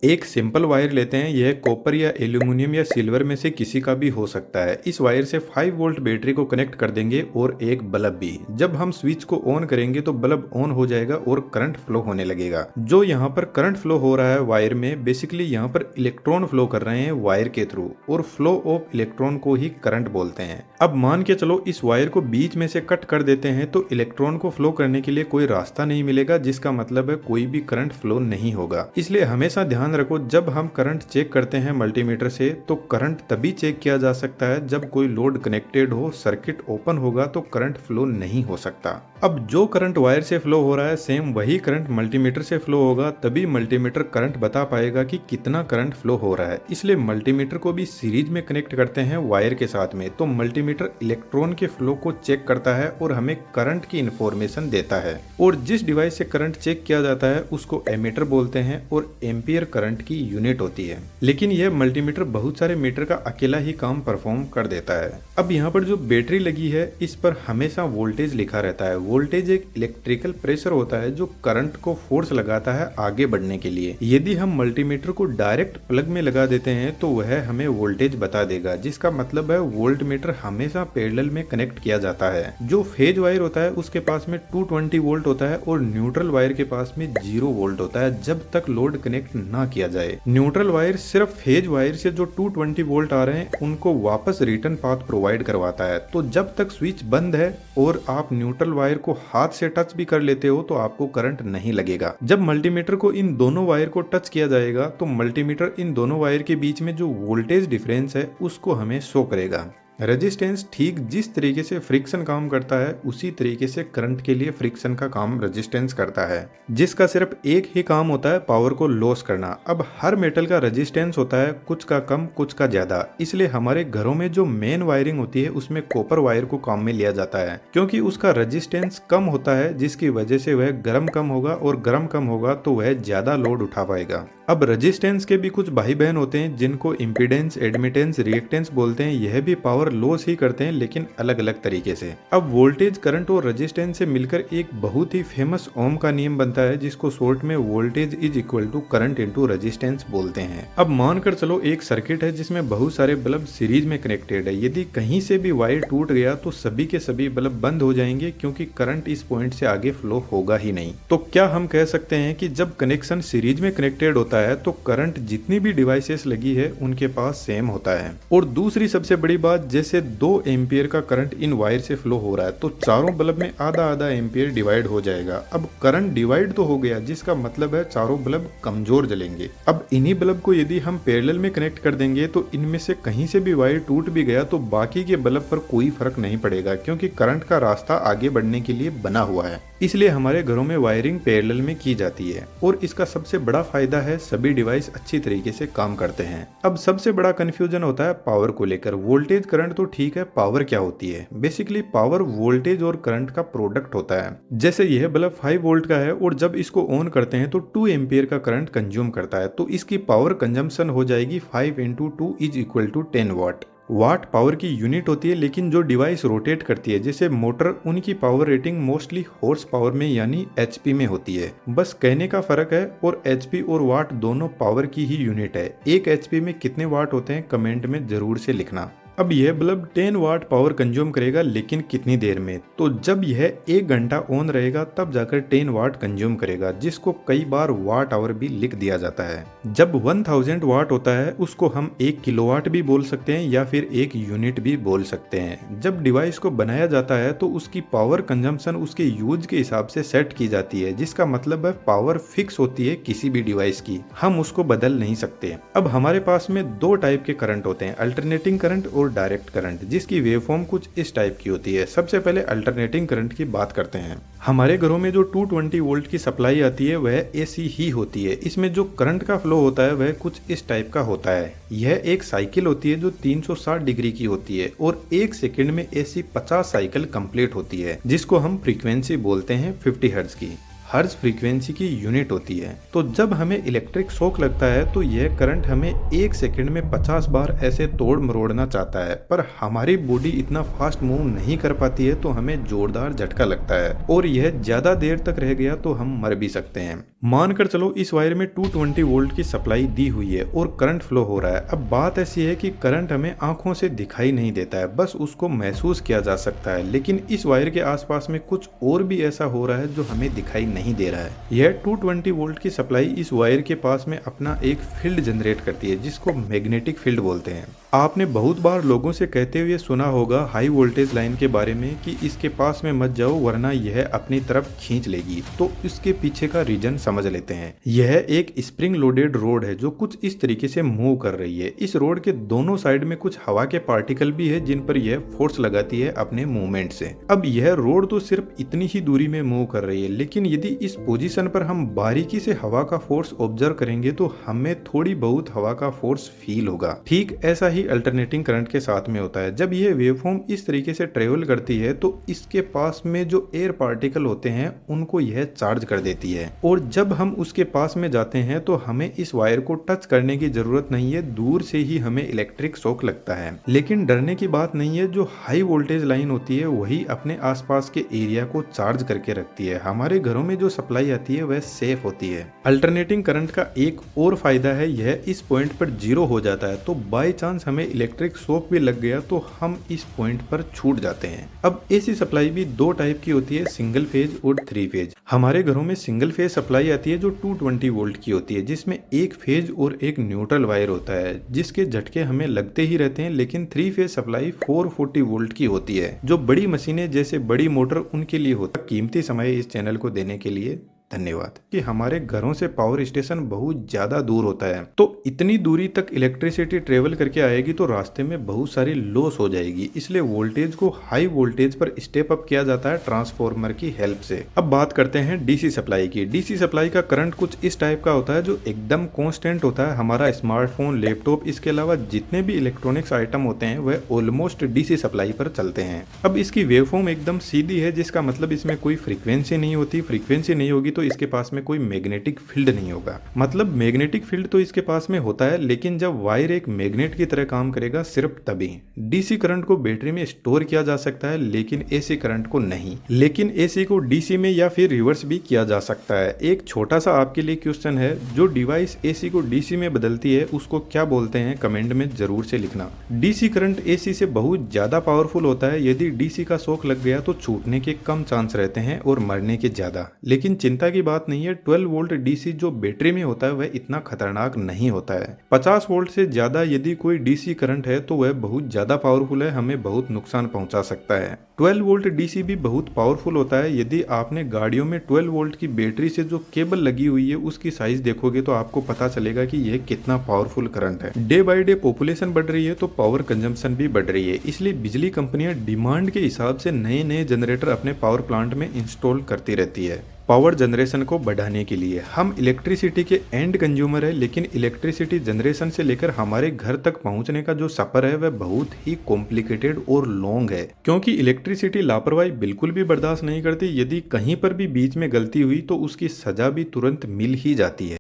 एक simple wire लेते हैं। यह कॉपर या एल्यूमिनियम या सिल्वर में से किसी का भी हो सकता है। इस वायर से 5 वोल्ट बैटरी को कनेक्ट कर देंगे और एक बल्ब भी। जब हम स्विच को ऑन करेंगे तो बल्ब ऑन हो जाएगा और करंट फ्लो होने लगेगा। जो यहाँ पर करंट फ्लो हो रहा है वायर में, बेसिकली यहाँ पर इलेक्ट्रॉन फ्लो कर रहे हैं वायर के थ्रू, और फ्लो ऑफ इलेक्ट्रॉन को ही करंट बोलते हैं। अब मान के चलो इस वायर को बीच में से कट कर देते हैं तो इलेक्ट्रॉन को फ्लो करने के लिए कोई रास्ता नहीं मिलेगा, जिसका मतलब है कोई भी करंट फ्लो नहीं होगा। इसलिए हमेशा ध्यान रखो, जब हम करंट चेक करते हैं मल्टीमीटर से तो करंट तभी चेक किया जा सकता है जब कोई लोड कनेक्टेड हो, सर्किट ओपन होगा तो करंट फ्लो नहीं हो सकता। अब जो करंट वायर से फ्लो हो रहा है सेम वही करंट मल्टीमीटर से फ्लो होगा, तभी मल्टीमीटर करंट बता पाएगा कि कितना करंट फ्लो हो रहा है। इसलिए मल्टीमीटर को भी सीरीज में कनेक्ट करते हैं वायर के साथ में, तो मल्टीमीटर इलेक्ट्रॉन के फ्लो को चेक करता है और हमें करंट की इंफॉर्मेशन देता है। और जिस डिवाइस से करंट चेक किया जाता है उसको एमीटर बोलते हैं और एम्पियर करंट की यूनिट होती है। लेकिन यह मल्टीमीटर बहुत सारे मीटर का अकेला ही काम परफॉर्म कर देता है। अब यहाँ पर जो बैटरी लगी है इस पर हमेशा वोल्टेज लिखा रहता है। वोल्टेज एक इलेक्ट्रिकल प्रेशर होता है जो करंट को फोर्स लगाता है आगे बढ़ने के लिए। यदि हम मल्टीमीटर को डायरेक्ट प्लग में लगा देते हैं तो वह हमें वोल्टेज बता देगा, जिसका मतलब है वोल्टमीटर हमेशा पैरेलल में कनेक्ट किया जाता है। जो फेज वायर होता है उसके पास में 220 वोल्ट होता है और न्यूट्रल वायर के पास में 0 वोल्ट होता है जब तक लोड कनेक्ट ना किया जाए। न्यूट्रल वायर सिर्फ फेज वायर से जो 220 वोल्ट आ रहे हैं उनको वापस रिटर्न पाथ प्रोवाइड करवाता है। तो जब तक स्विच बंद है और आप न्यूट्रल वायर को हाथ से टच भी कर लेते हो तो आपको करंट नहीं लगेगा। जब मल्टीमीटर को इन दोनों वायर को टच किया जाएगा तो मल्टीमीटर इन दोनों वायर के बीच में जो वोल्टेज डिफरेंस है उसको हमें शो करेगा। रेजिस्टेंस ठीक जिस तरीके से फ्रिक्शन काम करता है उसी तरीके से करंट के लिए फ्रिक्शन का काम रेजिस्टेंस करता है, जिसका सिर्फ एक ही काम होता है पावर को लॉस करना। अब हर मेटल का रेजिस्टेंस होता है, कुछ का कम कुछ का ज्यादा। इसलिए हमारे घरों में जो मेन वायरिंग होती है उसमें कॉपर वायर को काम में लिया जाता है, क्योंकि उसका रेजिस्टेंस कम होता है, जिसकी वजह से वह गर्म कम होगा और गर्म कम होगा तो वह ज्यादा लोड उठा पाएगा। अब रेजिस्टेंस के भी कुछ भाई बहन होते हैं जिनको इम्पीडेंस, एडमिटेंस, रिएक्टेंस बोलते हैं। यह भी पावर लॉस ही करते हैं लेकिन अलग अलग तरीके से। अब वोल्टेज, करंट और रेजिस्टेंस से मिलकर एक बहुत ही फेमस ओम का नियम बनता है, जिसको शॉर्ट में voltage is equal to current into resistance बोलते हैं। अब मानकर चलो एक सर्किट है जिसमें बहुत सारे बल्ब सीरीज में कनेक्टेड है। यदि कहीं से भी वायर टूट गया तो सभी के सभी बल्ब बंद हो जाएंगे, क्योंकि करंट इस पॉइंट से आगे फ्लो होगा ही नहीं। तो क्या हम कह सकते हैं कि जब कनेक्शन सीरीज में कनेक्टेड होता है तो करंट जितनी भी डिवाइसेस लगी है उनके पास सेम होता है। और दूसरी सबसे बड़ी बात, जैसे 2 एम्पियर का करंट इन वायर से फ्लो हो रहा है तो चारों बल्ब में आधा आधा एम्पियर डिवाइड हो जाएगा। अब करंट डिवाइड तो हो गया, जिसका मतलब है चारों बल्ब कमजोर जलेंगे। अब इन्हीं बल्ब को यदि हम पैरेलल में कनेक्ट कर देंगे तो इनमें से कहीं से भी वायर टूट भी गया तो बाकी के बल्ब पर कोई फर्क नहीं पड़ेगा, क्योंकि करंट का रास्ता आगे बढ़ने के लिए बना हुआ है। इसलिए हमारे घरों में वायरिंग पैरेलल में की जाती है। और इसका सबसे बड़ा फायदा है सभी डिवाइस अच्छी तरीके से काम करते हैं। अब सबसे बड़ा कंफ्यूजन होता है पावर को लेकर। वोल्टेज करंट तो ठीक है, पावर क्या होती है? बेसिकली पावर वोल्टेज और करंट का प्रोडक्ट होता है। जैसे यह बल्ब 5 वोल्ट का है और जब इसको ऑन करते हैं तो 2 एम्पियर का करंट कंज्यूम करता है, तो इसकी पावर कंजम्पशन हो जाएगी 5 × 2 is equal to 10 watt. Watt power की यूनिट होती है, लेकिन जो डिवाइस रोटेट करती है जैसे मोटर, उनकी power rating mostly horse power में यानी एचपी में होती है। बस कहने का फर्क है। और एचपी और वाट दोनों पावर की ही यूनिट है। एक एचपी में कितने वाट होते हैं कमेंट में जरूर से लिखना। अब यह बल्ब 10 वाट पावर कंज्यूम करेगा, लेकिन कितनी देर में? तो जब यह 1 घंटा ऑन रहेगा तब जाकर 10 वाट कंज्यूम करेगा, जिसको कई बार वाट आवर भी लिख दिया जाता है। जब 1000 वाट होता है उसको हम 1 किलोवाट भी बोल सकते हैं या फिर 1 यूनिट भी बोल सकते हैं। जब डिवाइस को बनाया जाता है तो उसकी पावर कंजम्पशन उसके यूज के हिसाब से सेट की जाती है, जिसका मतलब है पावर फिक्स होती है किसी भी डिवाइस की, हम उसको बदल नहीं सकते। अब हमारे पास में 2 टाइप के करंट होते हैं, अल्टरनेटिंग करंट और डायरेक्ट करंट, जिसकी वेवफॉर्म कुछ इस टाइप की होती है। सबसे पहले अल्टरनेटिंग करंट की बात करते हैं। हमारे घरों में जो 220 वोल्ट की सप्लाई आती है वह एसी ही होती है। इसमें जो करंट का फ्लो होता है वह कुछ इस टाइप का होता है। यह एक साइकिल होती है जो 360 डिग्री की होती है और 1 सेकंड में ऐसी 50 साइकिल कंप्लीट होती है, जिसको हम फ्रीक्वेंसी बोलते हैं 50 हर्ट्ज की। हर्ट्ज फ्रीक्वेंसी की यूनिट होती है। तो जब हमें इलेक्ट्रिक शॉक लगता है तो यह करंट हमें 1 सेकंड में 50 बार ऐसे तोड़ मरोड़ना चाहता है, पर हमारी बॉडी इतना फास्ट मूव नहीं कर पाती है तो हमें जोरदार झटका लगता है और यह ज्यादा देर तक रह गया तो हम मर भी सकते हैं। मानकर चलो इस वायर में 220 वोल्ट की सप्लाई दी हुई है और करंट फ्लो हो रहा है। अब बात ऐसी है कि करंट हमें आंखों से दिखाई नहीं देता है, बस उसको महसूस किया जा सकता है। लेकिन इस वायर के आसपास में कुछ और भी ऐसा हो रहा है जो हमें दिखाई नहीं दे रहा है। यह 220 वोल्ट की सप्लाई इस वायर के पास में अपना एक फील्ड जनरेट करती है जिसको मैग्नेटिक फील्ड बोलते हैं। आपने बहुत बार लोगों से कहते हुए सुना होगा हाई वोल्टेज लाइन के बारे में कि इसके पास में मत जाओ वरना यह अपनी तरफ खींच लेगी। तो इसके पीछे का रीजन समझ लेते हैं। यह एक स्प्रिंग लोडेड रोड है जो कुछ इस तरीके से मूव कर रही है। इस रोड के दोनों साइड में कुछ हवा के पार्टिकल भी है जिन पर यह फोर्स लगाती है अपने मूवमेंट से। अब यह रोड तो सिर्फ इतनी ही दूरी में मूव कर रही है, लेकिन यदि इस पोजीशन पर हम बारीकी से हवा का फोर्स ऑब्जर्व करेंगे तो हमें थोड़ी बहुत हवा का फोर्स फील होगा। ठीक ऐसा ही अल्टरनेटिंग करंट के साथ में होता है। जब यह वेवफॉर्म इस तरीके से ट्रेवल करती है तो इसके पास में जो एयर पार्टिकल होते हैं उनको यह चार्ज कर देती है, और जब हम उसके पास में जाते हैं तो हमें इस वायर को टच करने की जरूरत नहीं है, दूर से ही हमें इलेक्ट्रिक शॉक लगता है। लेकिन डरने की बात नहीं है, जो हाई वोल्टेज लाइन होती है वही अपने आसपास के एरिया को चार्ज करके रखती है। हमारे घरों में जो सप्लाई आती है वह सेफ होती है। अल्टरनेटिंग करंट का एक और फायदा है, यह इस पॉइंट पर जीरो हो जाता है, तो बाई चांस हमें इलेक्ट्रिक शॉक भी लग गया तो हम इस पॉइंट पर छूट जाते हैं। अब एसी सप्लाई भी दो टाइप की होती है, सिंगल फेज और 3 फेज। हमारे घरों में सिंगल फेज सप्लाई आती है जो 220 वोल्ट की होती है, जिसमें एक फेज और एक न्यूट्रल वायर होता है जिसके झटके हमें लगते ही रहते हैं। लेकिन 3 फेज सप्लाई 440 वोल्ट की होती है जो बड़ी मशीनें जैसे बड़ी मोटर उनके लिए होता है। कीमती समय इस चैनल को देने के लिए धन्यवाद। कि हमारे घरों से पावर स्टेशन बहुत ज्यादा दूर होता है, तो इतनी दूरी तक इलेक्ट्रिसिटी ट्रेवल करके आएगी तो रास्ते में बहुत सारी लॉस हो जाएगी, इसलिए वोल्टेज को हाई वोल्टेज पर स्टेप अप किया जाता है ट्रांसफॉर्मर की हेल्प से। अब बात करते हैं डीसी सप्लाई की। डीसी सप्लाई का करंट कुछ इस टाइप का होता है जो एकदम कांस्टेंट होता है। हमारा स्मार्टफोन, लैपटॉप, इसके अलावा जितने भी इलेक्ट्रॉनिक्स आइटम होते हैं वह ऑलमोस्ट डीसी सप्लाई पर चलते हैं। अब इसकी वेवफॉर्म एकदम सीधी है, जिसका मतलब इसमें कोई फ्रीक्वेंसी नहीं होती। फ्रीक्वेंसी नहीं होगी तो इसके पास में कोई मैग्नेटिक फील्ड नहीं होगा। मतलब मैग्नेटिक फील्ड तो इसके पास में होता है, लेकिन जब वायर एक मैग्नेट की तरह काम करेगा सिर्फ तभी। डीसी करंट को बैटरी में स्टोर किया जा सकता है लेकिन एसी करंट को नहीं। लेकिन एसी को डीसी में या फिर रिवर्स भी किया जा सकता है। एक छोटा सा आपके लिए क्वेश्चन है, जो डिवाइस एसी को डीसी में बदलती है उसको क्या बोलते हैं, कमेंट में जरूर से लिखना। डीसी करंट एसी से बहुत ज्यादा पावरफुल होता है। यदि डीसी का शॉक लग गया तो छूटने के कम चांस रहते हैं और मरने के ज्यादा। लेकिन चिंता की बात नहीं है, 12 वोल्ट डीसी जो बैटरी में होता है वह इतना खतरनाक नहीं होता है। 50 वोल्ट से ज्यादा यदि कोई डीसी करंट है तो वह बहुत ज्यादा पावरफुल है, हमें बहुत नुकसान पहुंचा सकता है। 12 वोल्ट डीसी भी बहुत पावरफुल होता है। यदि आपने गाड़ियों में 12 वोल्ट की बैटरी से जो केबल लगी हुई है उसकी साइज देखोगे तो आपको पता चलेगा कि यह कितना पावरफुल करंट है। डे बाय डे पॉपुलेशन बढ़ रही है तो पावर कंजम्पशन भी बढ़ रही है, इसलिए बिजली कंपनियां डिमांड के हिसाब से नए नए जनरेटर अपने पावर प्लांट में इंस्टॉल करती रहती है। पावर जनरेशन को बढ़ाने के लिए हम इलेक्ट्रिसिटी के एंड कंज्यूमर है, लेकिन इलेक्ट्रिसिटी जनरेशन से लेकर हमारे घर तक पहुंचने का जो सफर है वह बहुत ही कॉम्प्लिकेटेड और लॉन्ग है, क्योंकि इलेक्ट्रिसिटी लापरवाही बिल्कुल भी बर्दाश्त नहीं करती। यदि कहीं पर भी बीच में गलती हुई तो उसकी सजा भी तुरंत मिल ही जाती है।